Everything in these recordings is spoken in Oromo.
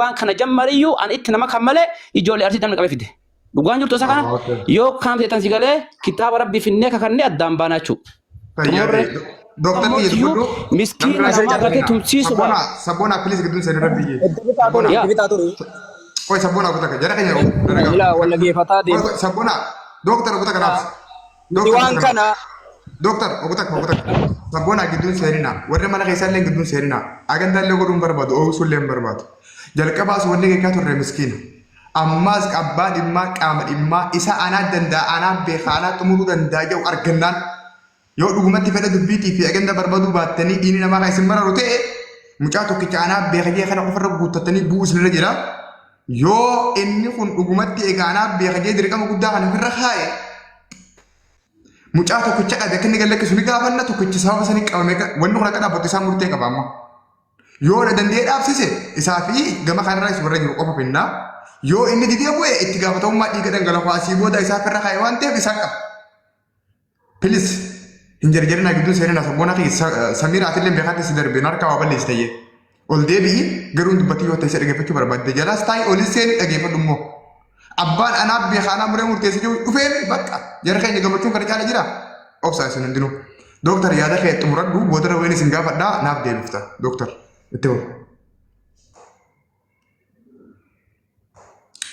waan kana jammariyyuu an itti nama kammale ijoollee arsii tamna qabee fide dhugaan jirtu isa kana yoo kan feetan si galee kitaaba rabbii finnee kakannee addaan baanaa jechuudha. Dokter ni itu miskin nama gate tumsi sabona please gedun saya rabbi koi sabona aku tak jara kanya ila wala ge fata de sabona dokter aku tak kenal diwan kana dokter aku tak sabona gedun serina warre mana kaisar leng gedun serina agan dalle ko dum barbado o sullem barbado jal ka bas wonne ke katur miskin ammas qabban imma qamad imma isa ana danda ana be khala tumuru danda jaw arganan yoo dhugumatti fedha dubbiitii fi agenda barbadu baattanii diini namaa kan isin mararu ta'e mucaa tokkicha anaa beekajee kana ofirra guuttatanii bu'uus nirra jira yoo inni kun dhugumatti egaa anaa beekajee dirqama guddaa kan ofirra kaa'e mucaa tokkicha qabe akka inni gallakkisu ni gaafanna tokkicha sababa sanii qabame wanni kun akka dhaabbatu isaa murtee qaba amma yoo na danda'ee dhaabsise isaa fi gama kanarraa isu warra jiru qofa finnaa yoo inni didee bu'e itti gaafatamummaa dhiiga dhangala'aa asii booda isaa ofirra kaa'e waan ta'eef isaa qaba. Please. Injir na gitu serena sabona ki samira atille bekati sidar benar ka wabal istaye ol debi garun dubati wata sere gepetu barbadde jala stai ol sen age fadummo abban ana be khana mure murte se ufen bakka jar khayni gamatu kar jala jira ofsa sen ndinu doctor yada khay tumraddu bodara weni singa fadda nab de lufta doctor ito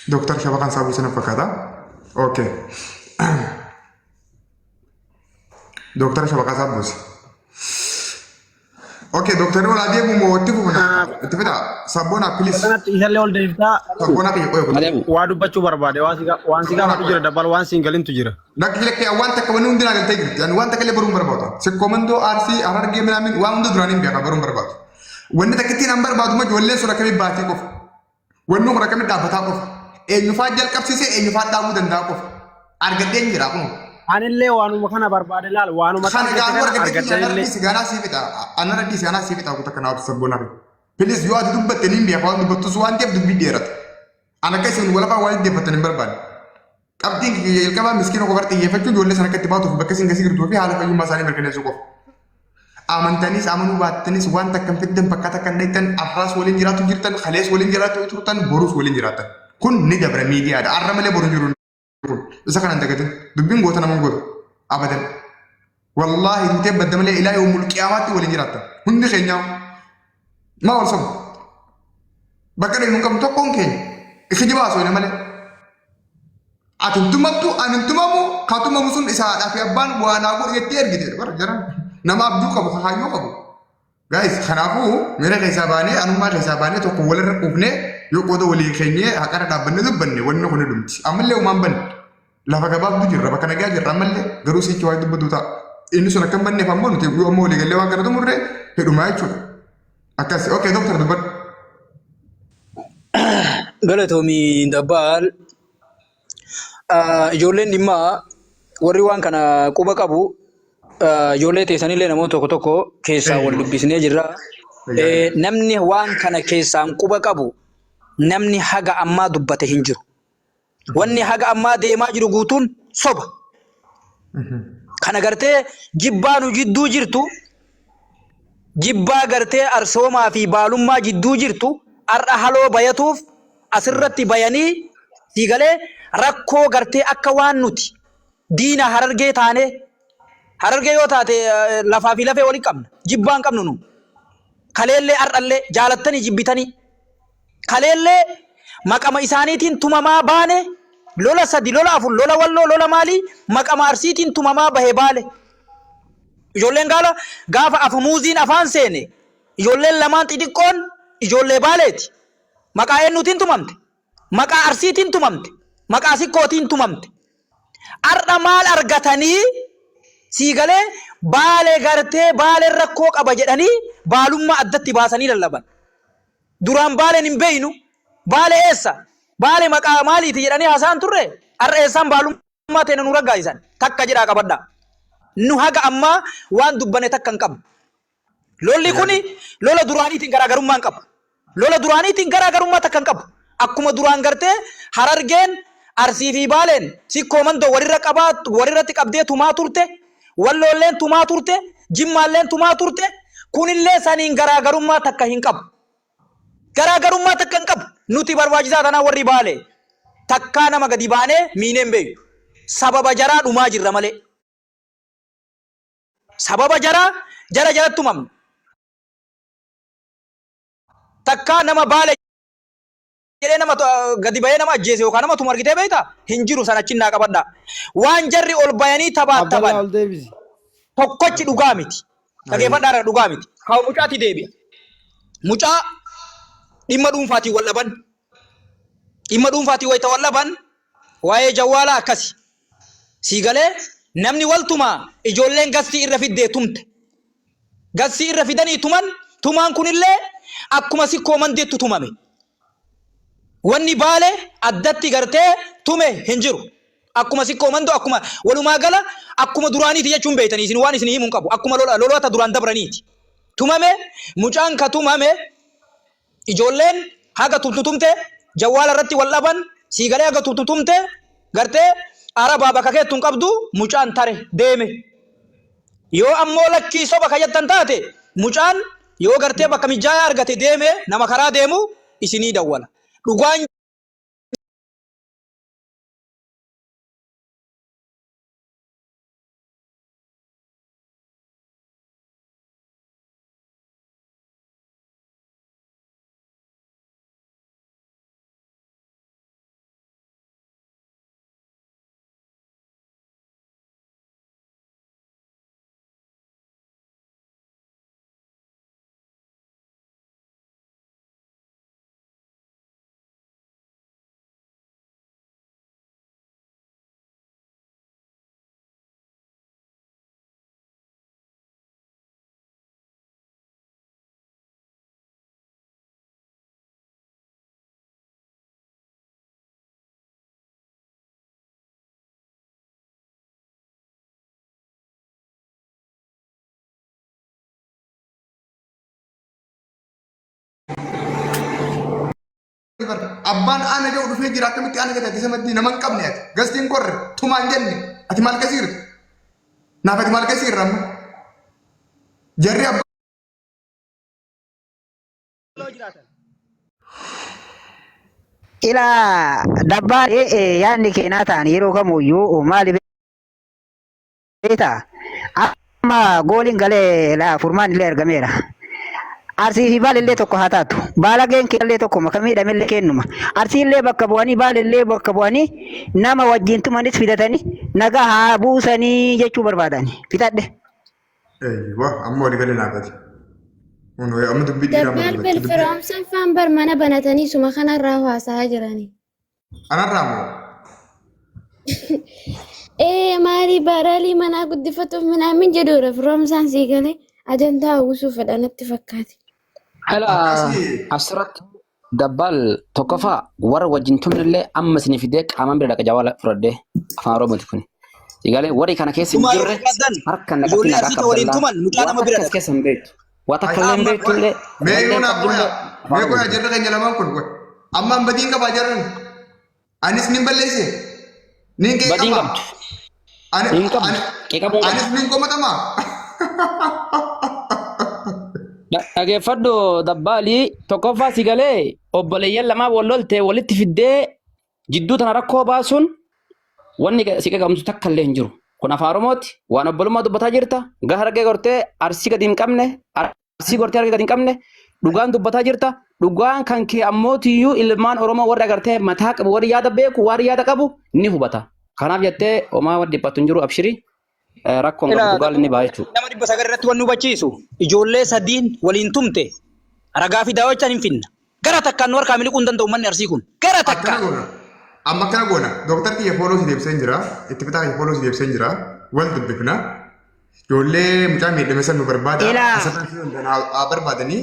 doctor shabakan sabu sana fakada okay dokter siapa kasar bos? Oke dokter wala dia mau tipu mana? Tapi tak sabona please. Iya lewat dari kita. Sabona kayak waduh bacu barbade wan siga matu jira dabal wan singgalin tu jira. Nak kira kayak wan tak kau nunggu dengan tegri dan wan tak kali baru berbatu. Sekomando RC arar game namin wan udah duranin biar baru berbatu. Wan tak kita number batu mah jualnya sudah kami bati kof. Wan nung sudah kami dapat kof. Nyufajal kapsi se nyufat tamu dan kof. Argaden jira aku. Anille wanu makana barbade lal wanu makana argatelle sigana sifita anara di sigana sifita aku takana auto sabona please yo adu dubbate nimbi ya faandu battu suwan teb dubbi derat ana kaysun wala fa walde batani barbad qabdi el kaba miskino ko barti yefatu jolle sana katibatu bakasin gasir do fi hala fa yuma sani merkene suko amantanis amanu batanis wan takam fiddem pakata kan daitan arras wolin jiratu jirtan khales wolin jiratu turtan borus wolin jiratan kun ni dabra media ada arramale borun jurun إذا كان عندك دبين قوة أنا منقول أبدا والله أنت بدم لي إلى يوم القيامة ولا جراتا هندي خينيا ما ورسم بكرة إنكم تكون كين إخجبا سوينا ماله أنتم مبتو أنتم مو كاتم مسون إسحاق أفي أبان وأنا أقول يتير كده برا جرا نما أبدو كابو خايو كابو guys خناقو मेरे हिसाबाने अनुमा हिसाबाने तो कोवलर रखने यो कोदो वली खैने हकार डाबने दुबने वन्नो कोने दुमची अमले उमांबन lafa gabab du jirra bakana ga jirra malle garu si ciwa du buduta inni sona kam banne fam bonu te yo mo le galle wa garatu murre hedu ma chu akasi okay doctor dubat galatomi dabal ijoolleen dhimma warri waan kana quba qabu ijoollee teessanillee namoota tokko tokko keessaa wal dubbisnee jirra namni waan kana keessaan quba qabu namni haga ammaa dubbate hin jiru wanni haga ammaa deemaa jiru guutuun soba kana gartee jibbaanu jidduu jirtu jibbaa gartee arsoomaa fi baalummaa jidduu jirtu ar'a haloo bayatuuf asirratti bayanii siigalee rakkoo gartee akka waan nuti diina harargee taane harargee yoo taate lafaa fi lafee waliin qabna jibbaan qabnu nu kaleellee ar'allee jaalattanii jibbitanii kaleellee maqama isaaniitiin tumamaa baane lola sadi lola afur lola walloo lola maali maqama arsiitiin tumamaa bahee baale ijoolleen gaafa afamuuziin afaan seene ijoolleen lamaan xixiqqoon ijoollee baaleeti maqaa eenyuutiin tumamte maqaa arsiitiin tumamte maqaa sikkootiin tumamte ar'a maal argatanii siigalee baalee gartee baaleen rakkoo qaba jedhanii baalummaa addatti baasanii lallaban duraan baaleen hin beeynu baalee eessa baalee maqaa maaliiti jedhanii haasaan turre ar'a eessaan baalummaa teena nu raggaa'isan takka jedhaa qabadhaa nu haga ammaa waan dubbane takka hin qabu lolli kuni lola duraaniitiin garaagarummaa hin qabu lola duraaniitiin garaagarummaa takka hin qabu akkuma duraan gartee harargeen arsii fi baaleen sikkoo mandoo walirratti qabdee tumaa turte walloolleen tumaa turte jimmaalleen tumaa turte kunillee saniin garaagarummaa takka hin qabu garaagarummaa takka hin qabu nuti barbaachisaa tanaa warri baale takkaa nama gadi baanee miineen beeyu sababa jaraa dhumaa jirra malee sababa jaraa jara jaratti tumamne takkaa nama baale jedhee nama gadi bahee nama ajjeese yookaan nama tuma argitee beektaa hin jiru sana achiin naa qabadhaa waan jarri ol bayanii taphaattaban tokkochi dhugaa miti dhageeffadhaadha dhugaa miti haa mucaatti deebi'a mucaa dhimma dhuunfaatiin wal dhaban dhimma dhuunfaatiin wayita wal dhaban waa'ee jawwaalaa akkasi siigalee namni waltuma ijoolleen gastii irra fiddee tumte gastii irra fidanii tumaan kunillee akkuma sikkoo mandeettu tumame wanni baale addatti gartee tume hin jiru akkuma sikkoo mandoo akkuma walumaa gala akkuma duraaniiti jechuun beeytanii isin waan isin himuun qabu akkuma loloota duraan dabraniiti tumame mucaan ka tumame ijoolleen haga tumte jawwaala irratti wal dhaban siigalee haga tumte gartee arabaa bakka keettuun qabdu mucaan tare deeme yoo ammoo lakkii soba kayyattan taate mucaan yoo gartee bakka mijaaya argate deeme nama karaa deemu isinii dawwala dhugaan Abbaan ana jauh dhufee jira akkamitti ana gadi samatti naman qabne ati gastiin korre tumaan jenne ati maal kasiir naaf ati maal kasiir ramma jarri abbaan ila dabbaan yaanni keenyaa ta'an yeroo kamuyyuu maali beektaa amma gooliin galee la furmaan illee argameera. Arsii fi baalillee tokko haa taatu baalageen killee tokko makamiidhamillee kennuma arsiillee bakka bu'anii baalillee bakka bu'anii nama wajjin tumanis fidatanii nagaa haa buusanii jechuu barbaadani fitadhe. Wah amma walii galee naafati. Amma dubbii dhiiraa Dabbaan filfiraamsa faan bar mana banatanii suma kanarraa haasaa jiranii. Anarraa moo? Maali baraalii manaa guddifatuuf minaamin jedhuudha firoomsaan sii galee ajandaa uwwisuu fedhanatti fakkaate. Hala asirratti dabbal tokkoffaa warra wajjin tumnillee amma isinii fidee qaamaan bira dhaqa jawaala fudhadhee afaan oromooti kun. Egalee warri kana keessa hin jirre harka naqatti nagaa qabdallaa waan keessa hin beektu. Waan akka illee hin beektullee. Meeqoo jarri keenya lamaan kun amma hin badiin qabaa jarran. Anis nin balleesse. Nin qeeqama. Badiin qabdu. Nin qabdu. Qeeqamuu qabdu. Anis nin komatamaa. Dhageeffadhu dabbaalii tokkoffaa si galee obboleeyyan lamaa wal lolte walitti fiddee jidduu tana rakkoo baasuun wanni si qeeqamtu takka illee hin jiru. Kun afaan Oromooti waan obbolummaa dubbataa jirta gaha argee gortee arsii gadi hin qabne arsii gortee argee gadi hin qabne dhugaan dubbataa jirta dhugaan kan kee ammootiyyuu ilmaan Oromoo warri agartee mataa qabu warri yaada beeku warri yaada qabu ni hubata. Kanaaf jettee homaa warri dhiphattu hin jiru abshirii. Rakkoon qabu dhugaan inni baay'ee jechuudha. Nama 900 irratti waan nu hubachiisu ijoollee sadiin waliin tumte ragaa fi daawwachaan hin finna. Gara takkaan nu harkaa miliquu hin danda'u manni arsii kun. Gara takkaan. Amma kana goona dooktar kiyya fooloo si deebisee jira itti fitaa kiyya fooloo si deebisee jira wal dubbifna ijoollee mucaa miidhame san nu barbaada asirratti haa barbaadanii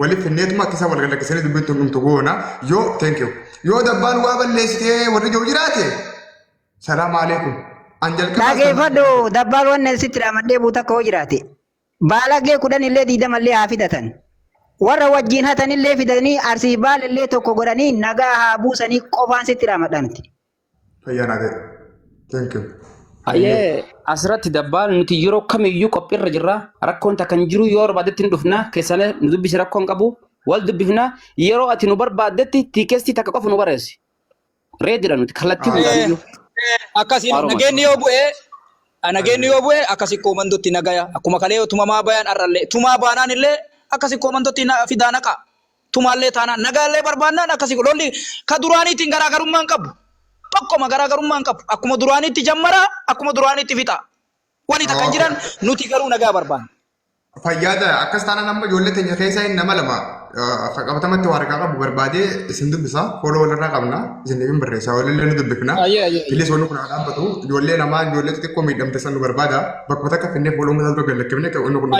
waliif finneetuma akka isaan wal gallakkisanii dubbittu dhumtu goona yoo thank you yoo dabbaan waa balleessitee warri jiru jiraate salaamu alaikum. Dhageeffadhu dabbaan waan sitti dhamadhee buuta akka hoo jiraate baalagee 10 illee 20 illee haa fidatan warra wajjin hatan illee fidanii arsii baalillee tokko godhanii nagaa haa buusanii qofaan sitti dhamadhamti. Fayyaanaa ta'e. Thank you. Ayyee asirratti dabbaan nuti yeroo kamiyyuu qophiirra jirra rakkoon takka hin jiru yoo barbaadetti hin dhufna keessanee nu dubbisi rakkoon qabu wal dubbifna yeroo ati nu barbaadetti tiikestii takka qofa nu bareessi reedira nuti kallattii hundaaniyyuu akkasiin nageenyi yoo bu'e akkasi koomandotti nagaya akkuma kalee tumamaa bayan arralle tumaa baanaan illee akkasi koomandotti fidaa naqa tumaallee taanaan nagaallee barbaannaan akkasi lolli ka duraaniitiin garaagarummaan qabu tokkoma garaagarummaan qabu akkuma duraaniitti jammara akkuma duraaniitti fixa wani takkan jiran nuti garuu nagaa barbaanna. Fayyaada akkas taanaan amma ijoollee teenya keessaa inni nama lama qabatamatti waraqaa qabu barbaadee isin dubbisa fooloo walirraa qabna isin hin barreessaa walillee ni dubbifna. Illee soonni kun dhaabbatu ijoollee namaa ijoollee xixiqqoo miidhamte san nu barbaada bakka takka finnee fooloo mataa dura gallakkifne inni kun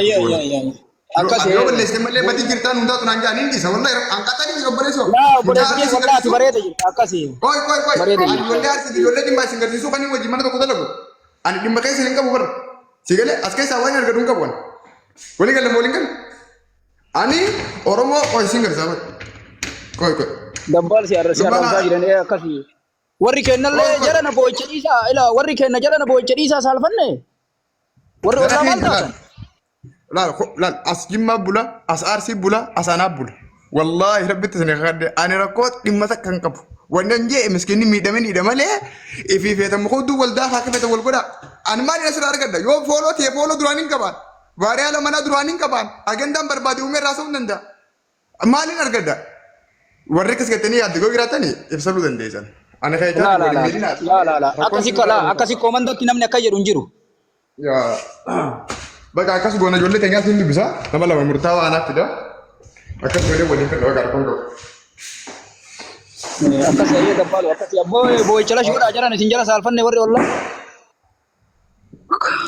yoo balleessite malee badii jirtaan hundaatu naan jaaniin dhiisa wallahi hanqatanii jiru obboleessoo. Wallahi bareeda jirta akkasii. Koy ijoollee arsiti ijoollee dhimma isin garsiisuu kan inni wajjin mana tokko dalagu ani dhimma keessa hin qabu barra si galee as keessaa waan argatu hin qabu wali galle waliin galle ani oromoo isin garsiisa koy dabbal si arrabsaa jiran akkasii warri kennallee jara na boo'icha dhiisaa ila warri kenna jara na boo'icha dhiisaa saalfanne warri ollaa maal taatan laal as jimmaa bula as arsii bula as anaa bula wallahi rabbitti isin kakadde ani rakkoo dhimma takka hin qabu wannan jee miskinni miidhamin hidha malee ifii feetamu hudduu waldaa haa kifeta wal godha ani maali asirraa argadda yoo fooloo ta'e fooloo duraan hin qabaan baariyaa lamanaa duraan hin qabaan agendaan barbaade uumee raasuu hin danda'a maaliin argadda warri akkas gattanii yaadde goo jiraatanii ibsachuu dandeessan ani akkasi koomandootti namni akka jedhu hin jiru. Bakka akkas goona ijoollee teenyaas hin dubbisa nama lama murtaawaa anaaf fida akkas godhee waliin kan dhagaa argamu qabu. Akkasii ayyee dabbaalu akkasii abboo boo'ichala shoodhaa jiran isin jala saalfanne warri ollaa.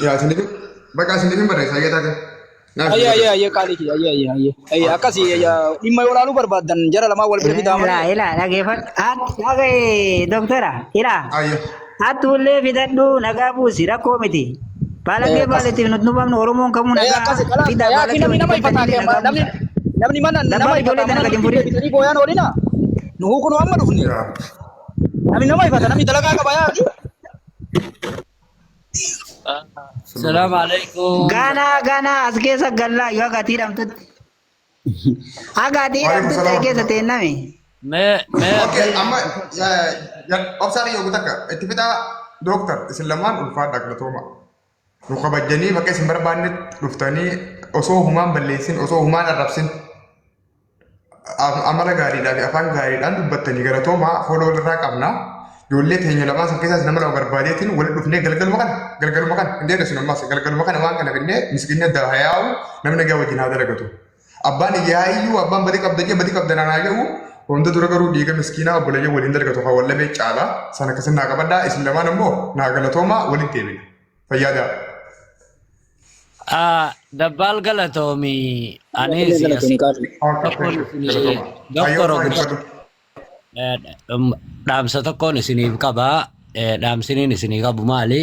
Yaa isiniif bakka isiniif hin barreessa ayyee taate. Ayyee qaaliiti ayyee akkasii dhimma yoo ilaaluu barbaaddan jara lamaa wal bira fidaa malee. Ilaa dhaggeeffadhu doktora ilaa. Hattullee fidadhu nagaa buusi rakkoo miti. Balagee baaleetiif nuti nubamnu Oromoon kamuu nagaa fidaa balagee namni nama ifataa namni mana nama ifataa mana bitanii booyaan oolina nuhu kunu amma dhufni namni nama ifata namni dalagaa qaba yaa Assalamu alaikum. Gana as keessa gallaa yoo agaatii dhamtutti. Agaatii dhamtutti keessa teenname. Okay, amma obsaan yoo gutakka itti fitaa dooktar isin lamaan ulfaadha galatooma. Nu kabajjanii bakka isin barbaannetti dhuftanii osoo humaan balleessin osoo humaan arrabsin amala gaariidhaa fi afaan gaariidhaan dubbattanii galatooma fooloo irraa qabna. Ijoollee teenya lamaan san keessaas nama lama barbaadeetiin walitti dhufnee galgaluma kana hin deedesin ammas galgaluma kana waan kana finnee miskinni adda hayaa'u namni nagaa wajjin haa dalagatu. Abbaan iyyaayyuu abbaan badii qabda naanaa jedhu wanta dura garuu dhiiga miskiinaa obboleeyyan waliin dalagatu haa wallabee caalaa sana akkasin naa qabadhaa isin lamaan immoo naa galatoomaa walitti deebina. Fayyaadaa. Dabbal galatoomi anis dhaamsa tokkoon isiniif qabaa dhaamsiniin isinii qabu maali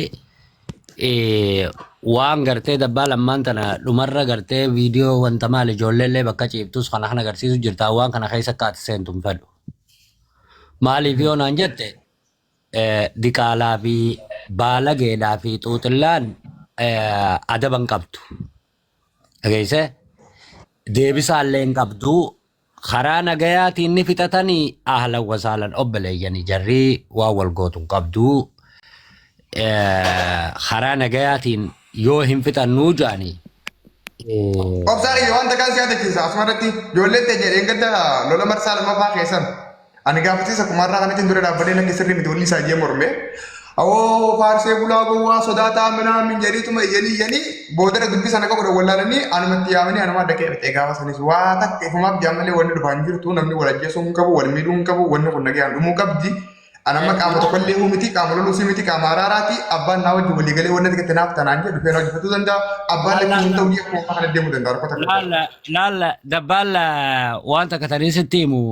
waan gartee dabbaa lammaan tana dhumarra gartee viidiyoo wanta maali ijoolleellee bakka ciiftus kana kan agarsiisu jirta waan kana keessa akka ati seentu hin fedhu maaliif yoo naan jette diqaalaa fi baalageedhaa fi xuuxillaan adaban qabdu dhageesse deebisaallee hin qabdu karaa nagayaatiin ni fixatanii ahlan wasaalan obboleeyyanii jarrii waa wal gootu qabdu karaa nagayaatiin yoo hin fixannuu jaanii. Obsaan yoo wanta kan siyaata keessa asumarratti ijoollee ta'e jedheen gadda lola marsaa lammaffaa keessan ani gaafatiisa kumarraa kanatti dura dhaabbatee lakki sirrii miti walli isaa jee morme. Awoo faarsee bulaa gowwaa sodaataa minaamin jedhiituma iyyanii boodara dubbii sana qabu wallaalanii anumatti yaamanii anuma adda keeffate gaafa sanis waa takka ifumaaf jaamalee wanni dhufaan jirtu namni wal ajjeesuu hin qabu wal miidhuu hin qabu wanni kun nagayaan dhumuu qabdi. Anamma qaama tokkollee miti qaama loluusii miti qaama araaraati abbaan naa wajjin walii galee wanni xiqqeetti naaf tanaan jedhu dhufee hojjetuu danda'a abbaan lakkii hin ta'u dhiya kuma kana deemuu danda'a rakkoo takka. Laalla dabbal wanta katanii sitti himu.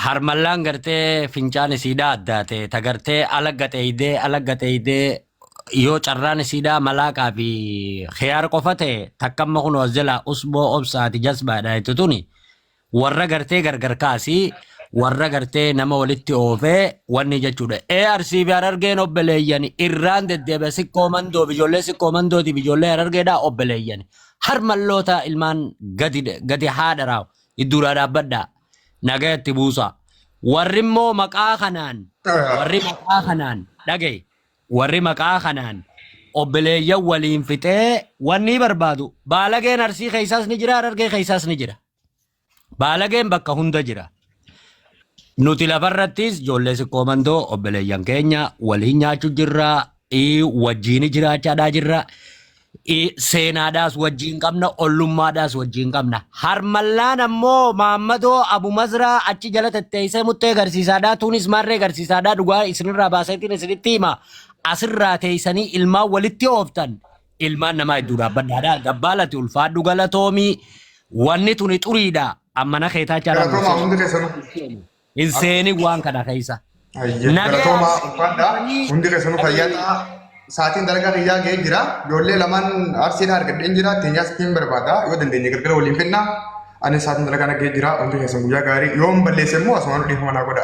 Harmallaan gartee fincaan isiidhaa addaate tagartee alaggatee idee yoo carraan isiidhaa malaaqaa fi khiyaar qofa ta'e takkamma kun jala usboo obsaati jasbaadha jettuni warra gartee gargar kaasii warra gartee nama walitti oofee wanni jechuudha. Arsii fi Harargeen obboleeyyan irraan deddeebi'e sikkoo mandoo ijoollee sikkoo mandootiif ijoollee Harargeedhaa obboleeyyan harmalloota ilmaan gadi haadha raawu. idduraa dhaabbadhaa nagaa itti buusa warri immoo maqaa kanaan dhagaye warri maqaa kanaan obboleeyyan waliin fixee wanni barbaadu baalageen arsii keessaas ni jira Harargee keessaas ni jira baalageen bakka hunda jira nuti lafarrattis ijoollee siqqoo mandoo obboleeyyan keenya waliin nyaachuu jirra wajjiin jiraachaadhaa jirra seenaadhaas wajjiin qabna ollummaadhaas wajjiin qabna harmallaan ammoo Maammadoo Abu Mazraa achi jala tetteessee muttee garsiisaadhaa tuunis marree garsiisaadhaa dhugaa isinirraa baaseetiin isinitti hima asirraa teessanii ilmaan walitti ooftan ilmaan namaa iddoo dhaabbadhaadhaa gabbaalati ulfaadhu galatoomii wanni tuni xuriidha ammana keetaa caalaa hin seeni waan kana keessa. Galatooma ulfaadha hundi keessanuu fayyaadha. Saatiin dalagaa hiyyaa ga'ee jira. Ijoollee lamaan arsiidha argadheen jira. Teenyaas ittiin barbaada. Yoo dandeenye gargara waliin fennaa. Ani saatiin dalagaa ga'ee jira. Hundi keessan guyyaa gaarii. Yoon balleesse immoo asumaan dhiifama naa godha.